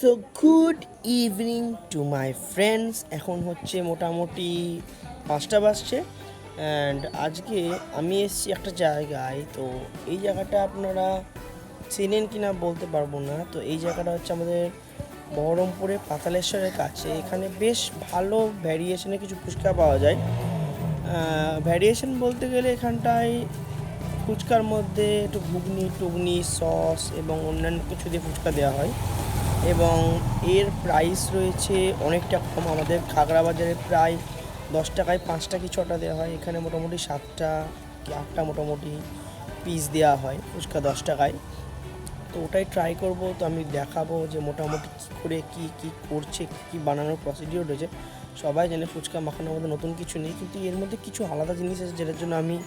So good evening to my friends. এখন হচ্ছে মোটামুটি 5টা বাজছে অ্যান্ড আজকে আমি এসেছি একটা জায়গায়। তো এই জায়গাটা আপনারা চেনেন কি না বলতে পারবো না। তো এই জায়গাটা হচ্ছে আমাদের বহরমপুরে পাতালেশ্বরের কাছে। এখানে বেশ ভালো ভ্যারিয়েশনে কিছু ফুচকা পাওয়া যায়। ভ্যারিয়েশন বলতে গেলে এখানটায় ফুচকার মধ্যে একটু ঘুগনি টুগনি সস এবং অন্যান্য কিছু দিয়ে ফুচকা দেওয়া হয় এবং এর প্রাইস রয়েছে অনেকটা কম। আমাদের খাগড়া বাজারে প্রায় 10 টাকায় 5টা কি 6টা দেওয়া হয়, এখানে মোটামুটি 7টা কি 8টা মোটামুটি পিস দেওয়া হয় ফুচকা 10 টাকায়। তো ওটাই ট্রাই করব। তো আমি দেখাবো যে মোটামুটি কী করে কী করছে, কী বানানোর প্রসিডিওর রয়েছে। সবাই জানে ফুচকা মাখানোর মধ্যে নতুন কিছু নেই, কিন্তু এর মধ্যে কিছু আলাদা জিনিস আছে যেটার জন্য আমি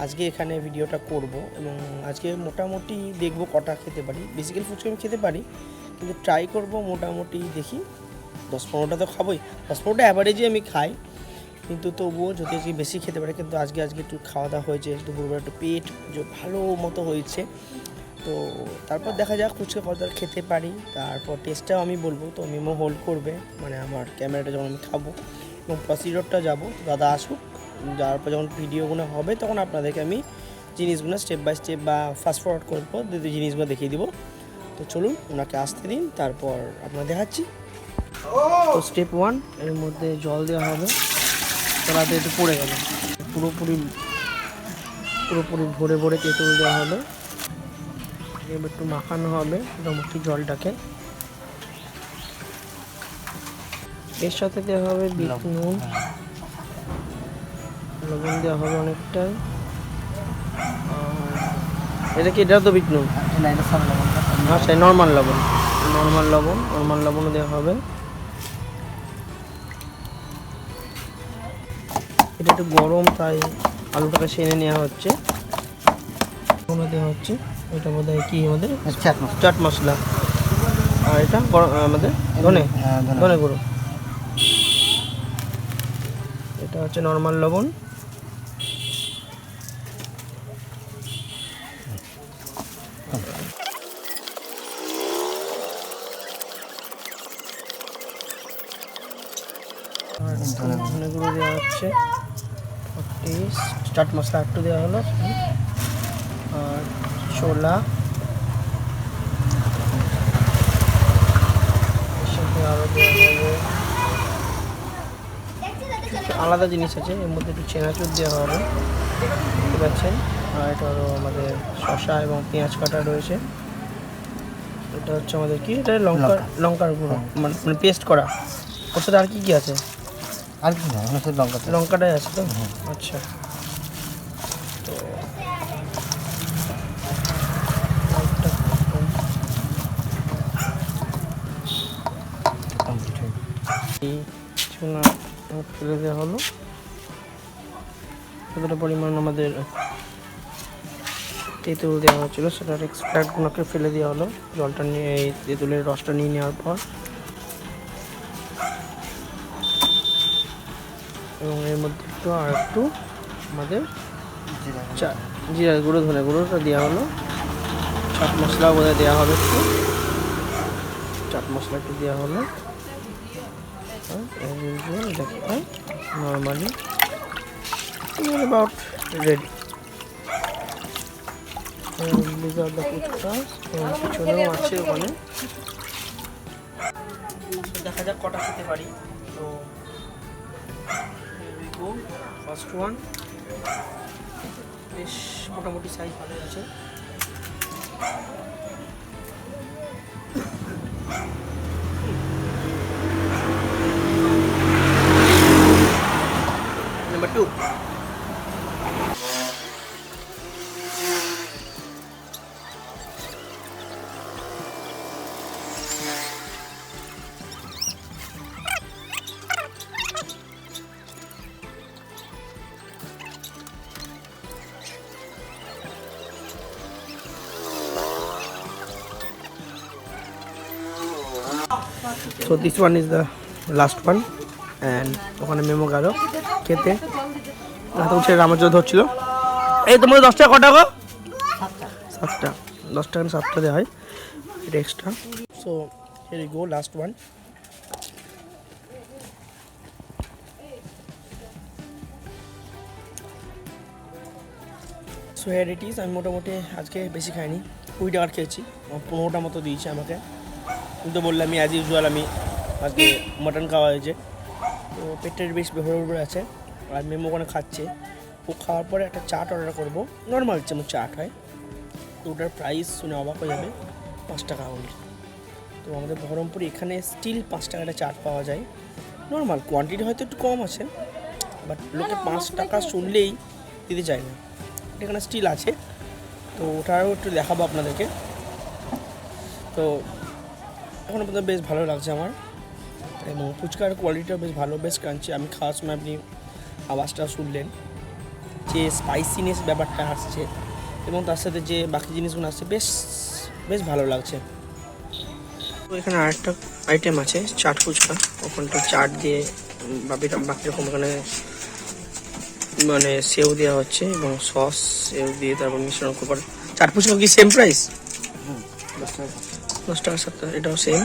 আজকে এখানে ভিডিওটা করব এবং আজকে মোটামুটি দেখব কটা খেতে পারি। বেসিক্যালি ফুচকা আমি খেতে পারি, কিন্তু ট্রাই করব মোটামুটি দেখি 10-15টা তো খাবোই। 10-15টা অ্যাভারেজে আমি খাই, কিন্তু তবুও যদি আজকে বেশি খেতে পারি। কিন্তু আজকে একটু খাওয়া দাওয়া হয়েছে, দুপুরবেলা একটু পেট ভালো মতো হয়েছে। তো তারপর দেখা যাক ফুচকা কতটা খেতে পারি, তারপর টেস্টটাও আমি বলবো। তো মিমো হোল্ড করবে, মানে আমার ক্যামেরাটা যখন আমি খাবো এবং প্রসিডিওরটা যাবো, দাদা আসুক, যাওয়ার পর যখন ভিডিওগুলো হবে তখন আপনাদেরকে আমি জিনিসগুলো স্টেপ বাই স্টেপ বা ফাস্ট ফরওয়ার্ড করবো, জিনিসগুলো দেখিয়ে দিব। তো চলুন ওনাকে আসতে দিন, তারপর আপনারা দেখাচ্ছি। তো স্টেপ 1, এর মধ্যে জল দেওয়া হবে। তলাতে একটু পড়ে গেল, পুরোপুরি ভরে ভরে তেঁতুল দেওয়া হলো। এবার একটু মাখানো হবে মোটামুটি জলটাকে। এর সাথে দেওয়া হবে বিট নুন, লবণ দেওয়া হবে অনেকটাই। এটা কি, এটা তো বিট নুন, আচ্ছা নর্মাল লবণও দেওয়া হবে। এটা একটু গরম, তাই আলুটাকে সেনে নেওয়া হচ্ছে, দেওয়া হচ্ছে। এটা বোধ হয় কি আমাদের চাট মশলা, আর এটা আমাদের ধনে গুঁড়ো। এটা হচ্ছে নর্মাল লবণ। ধনে গুঁড়ো দেওয়া হচ্ছে, চাট মশলা একটু দেওয়া হলো, আর ছোলা, আরও দেওয়া হবে আলাদা জিনিস আছে। এর মধ্যে একটু চেনাচুর দেওয়া হবে, বুঝতে পারছেন। আর এটা হলো আমাদের শসা এবং পেঁয়াজ কাটা রয়েছে। এটা হচ্ছে আমাদের কি, এটা লঙ্কার গুঁড়ো, মানে পেস্ট করা। ওর সাথে আর কি আছে? আর কি না, লঙ্কাটাই আছে তো। আচ্ছা, তো চুনা ফেলে দেওয়া হলো। কতটা পরিমাণ আমাদের তেঁতুল দেওয়া হচ্ছিলো সেটার এক্সট্রাক্টগুলোকে ফেলে দেওয়া হলো, জলটা নিয়ে এই তেঁতুলের রসটা নিয়ে নেওয়ার পর। এবং এর মধ্যে একটু আমাদের জিরা গুঁড়ো, ধনে গুঁড়োটা দেওয়া হলো। চাট মশলা বোধহয় দেওয়া হবে, একটু চাট মশলা একটু দেওয়া হলো। Normally about ready. পিছনেও আছে ওখানে, দেখা যাক কটা খেতে পারি। তো ফার্স্ট ওয়ান, বেশ মোটামুটি সাইজ ভালো আছে। Number 2, so this one is the last one and ওখানে মেমো গেল খেতে। তখন ছেলেরা আমার জন্য ধরছিল, এই তোমাদের 10 টাকা কটা গো? 7টা 10 টাকা 7টা দেওয়া হয়, এটা extra. So here you go, last one. So here it is. আমি মোটামুটি আজকে বেশি খাইনি, 20 টাকার খেয়েছি, 15টা মতো দিয়েছে আমাকে। কিন্তু বললাম আমি অ্যাজ ইউজুয়াল আমি আজকে মাটন খাওয়া হয়েছে, তো পেটের বেশ ভরে আছে। আর মেমো ওখানে খাচ্ছে, ও খাওয়ার পরে একটা চাট অর্ডার করবো, নর্মাল যেমন চাট হয়, তো ওটার প্রাইস শুনে অবাক হয়ে যাবে, 5 টাকা অনলি। তো আমাদের বহরমপুরে এখানে স্টিল 5 টাকাটা চাট পাওয়া যায়, নর্মাল কোয়ান্টিটি হয়তো একটু কম আছে, বাট লোকে 5 টাকা শুনলেই দিতে চায় না, এখানে স্টিল আছে। তো ওটাও একটু দেখাবো আপনাদেরকে। তো এখন পর্যন্ত বেশ ভালো লাগছে আমার, এবং ফুচকার কোয়ালিটিটাও বেশ ভালো, বেশ ক্রাঞ্চি। আমি খাওয়ার সময় আপনি আওয়াজটা শুনলেন যে স্পাইসিনেস ব্যাপারটা আসছে, এবং তার সাথে যে বাকি জিনিসগুলো আসছে বেশ বেশ ভালো লাগছে। তো এখানে আরেকটা আইটেম আছে চাট ফুচকা, ওখানটা চাট দিয়ে বাকি রকম এখানে মানে সেও দেওয়া হচ্ছে এবং সস সেও দিয়ে তারপর মিশ্রণ করে। চাট ফুচকা কি সেম প্রাইস? 10 টাকা 7 টাকা, এটাও সেম।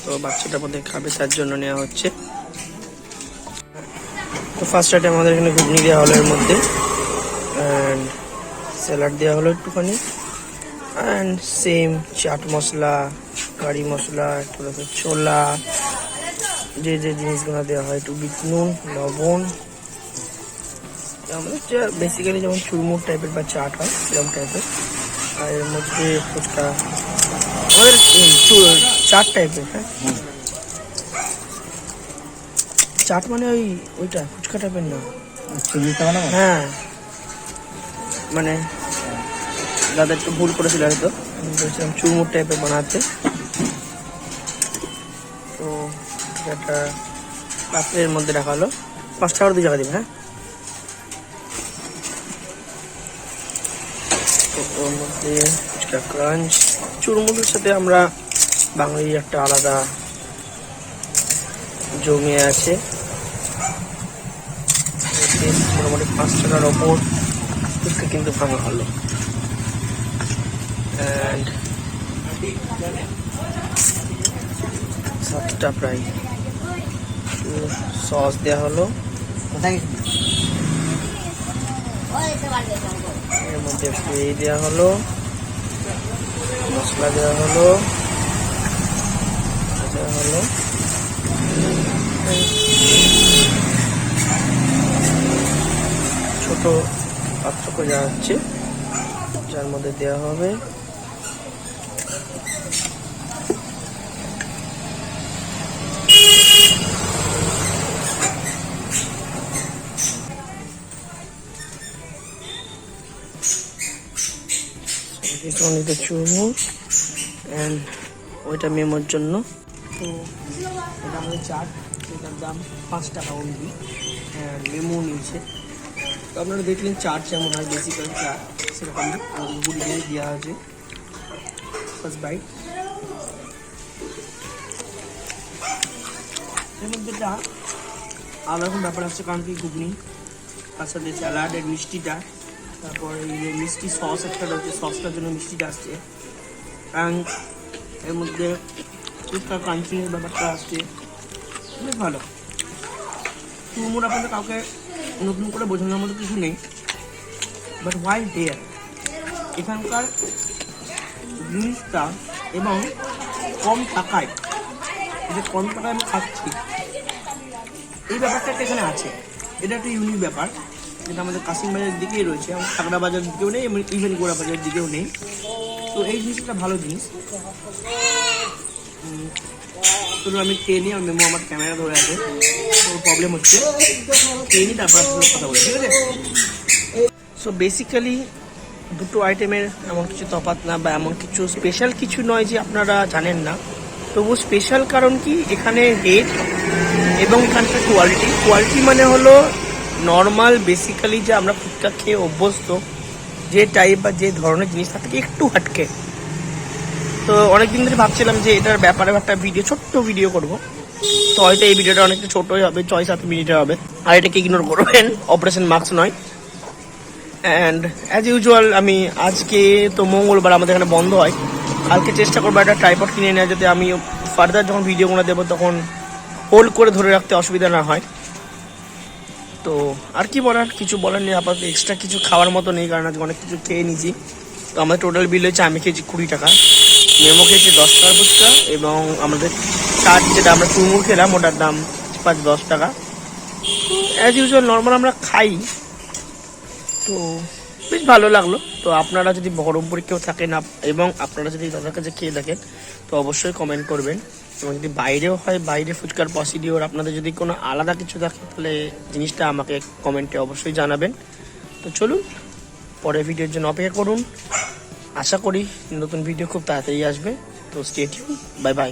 তো বাচ্চাটা মধ্যে খাবে তার জন্য নেওয়া হচ্ছে। তো ফার্স্ট আইটেম আমাদের এখানে ঘুগনি দেওয়া হলো, এর মধ্যে অ্যান্ড স্যালাড দেওয়া হলো একটুখানি, অ্যান্ড সেম চাট মশলা, কারি মশলা, একটু ছোলা, যে যে জিনিসগুলো দেওয়া হয়, একটু বিট নুন, লবণ, আমাদের বেসিক্যালি যেমন চুরমুর টাইপের বা চাট হয় সেরকম টাইপের। আর এর মধ্যে ফুচকা আমাদের চাট টাইপের। হ্যাঁ, চাট মানে ওইটা ফুচকা টাইপের না। হ্যাঁ, মানে দাদা একটু ভুল করেছিল হয়তো, বলছিলাম চুরমুর টাইপের বানাতে। তো একটা পাত্রের মধ্যে রাখা হলো, 5 টাকার 2 টাকা দিবে। হ্যাঁ, তো ওর মধ্যে ফুচকা ক্রাঞ্চ, চুরমুরের সাথে আমরা বাঙালির একটা আলাদা জমিয়ে আছে। মোটামুটি 5 টাকার ওপর ফুচকা কিন্তু ভাঙা হলো, অ্যান্ড 7টা প্রায় সস দেওয়া হলো, এর মধ্যে এই দেওয়া হলো, মশলা দেওয়া হলো, ছোট পাত্র করে দেওয়া হচ্ছে, যার মধ্যে দেওয়া হবে চুরমুর, অ্যান্ড ওইটা মেমোর জন্য। তো এটা আমাদের চাট, এটার দাম 5 টাকা অনলি, মেমো নিয়েছে। তো আপনারা দেখলেন চাট যেমন হয় বেসিক্যাল চাট, সেরকম গুড়ি দিয়ে দেওয়া হয়েছে। ফার্স্ট বাইট, এর মধ্যে একটা আলাদা রকম ব্যাপার আসছে, কারণ কি ঘুগনি, তার সাথে স্যালাড, এর মিষ্টিটা, তারপর এই যে মিষ্টি সস একটা রয়েছে, সসটার জন্য মিষ্টিটা আসছে, অ্যান্ড এর মধ্যে ফুচকা ক্রাঞ্চির ব্যাপারটা আসছে, বেশ ভালো। চুরমুর আপনাদের কাউকে নতুন করে বোঝানোর মতো কিছু নেই, বাট হোয়াই দেয়ার এখানকার জিনিসটা এবং কম টাকায়, যে কম টাকায় আমি খাচ্ছি এই ব্যাপারটা একটা এখানে আছে, এটা একটা ইউনিক ব্যাপার, যেটা আমাদের কাসিমবাজারের দিকেই রয়েছে, আমাদের খাগড়া বাজার দিকেও নেই, ইভেন গোড়া বাজারের দিকেও নেই। তো এই জিনিসটা ভালো জিনিস। শুধু আমি খেয়ে নিই, আর মেমো আমার ক্যামেরা ধরে আছে, তো প্রবলেম হচ্ছে, খেয়ে নিই তারপর আপনার কথা বলি, ঠিক আছে? সো বেসিক্যালি দুটো আইটেমের এমন কিছু তফাৎ না, বা এমন কিছু স্পেশাল কিছু নয় যে আপনারা জানেন না, তবু স্পেশাল কারণ কি এখানে রেট এবং এখানকার কোয়ালিটি মানে হলো নর্মাল বেসিক্যালি যে আমরা ফুচকা খেয়ে অভ্যস্ত যে টাইপ বা যে ধরনের জিনিস তার থেকে একটু হাটকে। তো অনেকদিন ধরে ভাবছিলাম যে এটার ব্যাপারে একটা ভিডিও, ছোট্ট ভিডিও করবো, তো হয়তো এই ভিডিওটা অনেকটা ছোটোই হবে, 6-7 মিনিটের হবে, আর এটাকে ইগনোর করবেন, অপারেশন মার্কস নয়। অ্যান্ড অ্যাজ ইউজুয়াল আমি আজকে তো মঙ্গলবার আমাদের এখানে বন্ধ হয়, কালকে চেষ্টা করবো একটা ট্রাইপড কিনে নেওয়া, যাতে আমি ফার্দার যখন ভিডিওগুলো দেবো তখন হোল্ড করে ধরে রাখতে অসুবিধা না হয়। তো আর কি বলার, কিছু বলার নেই আপাতত, এক্সট্রা কিছু খাওয়ার মতো নেই, কারণ আজকে অনেক কিছু খেয়ে নিয়েছি। তো আমাদের টোটাল বিল হয়েছে, আমি খেয়েছি 20 টাকা, মেমো খেয়েছি 10 টাকা ফুচকা, এবং আমাদের চাট যেটা আমরা চুরমুর খেলাম ওটার দাম 10 টাকা। অ্যাজ ইউজুয়াল নর্মাল আমরা খাই, তো বেশ ভালো লাগলো। তো আপনারা যদি বহরমপুরে কেউ থাকেন এবং আপনারা যদি দাদার কাছে খেয়ে থাকেন তো অবশ্যই কমেন্ট করবেন, এবং যদি বাইরেও হয়, বাইরে ফুচকার প্রসিডিওর আপনাদের যদি কোনো আলাদা কিছু থাকে তাহলে জিনিসটা আমাকে কমেন্টে অবশ্যই জানাবেন। তো চলুন পরের ভিডিওর জন্য অপেক্ষা করুন, আশা করি নতুন ভিডিও খুব তাড়াতাড়ি আসবে। তো স্টে টিউন, বাই বাই।